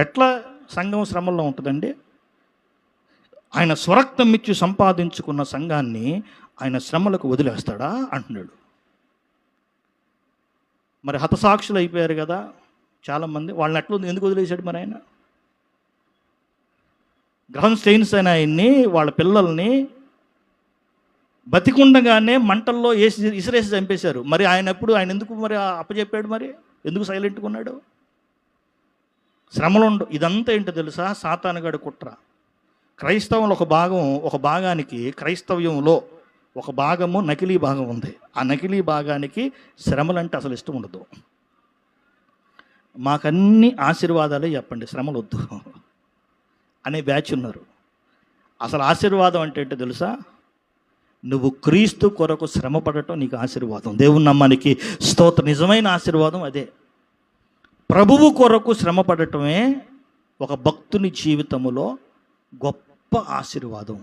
ఎట్లా సంఘం శ్రమల్లో ఉంటుందండి? ఆయన స్వరక్తం ఇచ్చి సంపాదించుకున్న సంఘాన్ని ఆయన శ్రమలకు వదిలేస్తాడా అంటున్నాడు. మరి హతసాక్షులు అయిపోయారు కదా చాలామంది, వాళ్ళని ఎట్లా ఎందుకు వదిలేశాడు మరి ఆయన? గ్రహం స్టెయిన్స్ అయిన ఆయన్ని, వాళ్ళ పిల్లల్ని బతికుండగానే మంటల్లో ఇసిరేసి చంపేశారు. మరి ఆయన ఎందుకు మరి అప్పచెప్పాడు? మరి ఎందుకు సైలెంట్గా ఉన్నాడు? శ్రమలుండు. ఇదంతా ఏంటో తెలుసా? సాతానుగాడి కుట్ర. క్రైస్తవంలో ఒక భాగానికి, క్రైస్తవ్యంలో ఒక భాగము నకిలీ భాగం ఉంది. ఆ నకిలీ భాగానికి శ్రమలంటే అసలు ఇష్టం ఉండదు. మాకన్నీ ఆశీర్వాదాలే చెప్పండి, శ్రమలు వద్దు అనే బ్యాచ్ ఉన్నారు. అసలు ఆశీర్వాదం అంటే ఏంటో తెలుసా? నువ్వు క్రీస్తు కొరకు శ్రమ పడటం నీకు ఆశీర్వాదం. దేవుని నమ్మానికి స్తోత్రం. నిజమైన ఆశీర్వాదం అదే. ప్రభువు కొరకు శ్రమ పడటమే ఒక భక్తుని జీవితంలో గొప్ప ఆశీర్వాదం.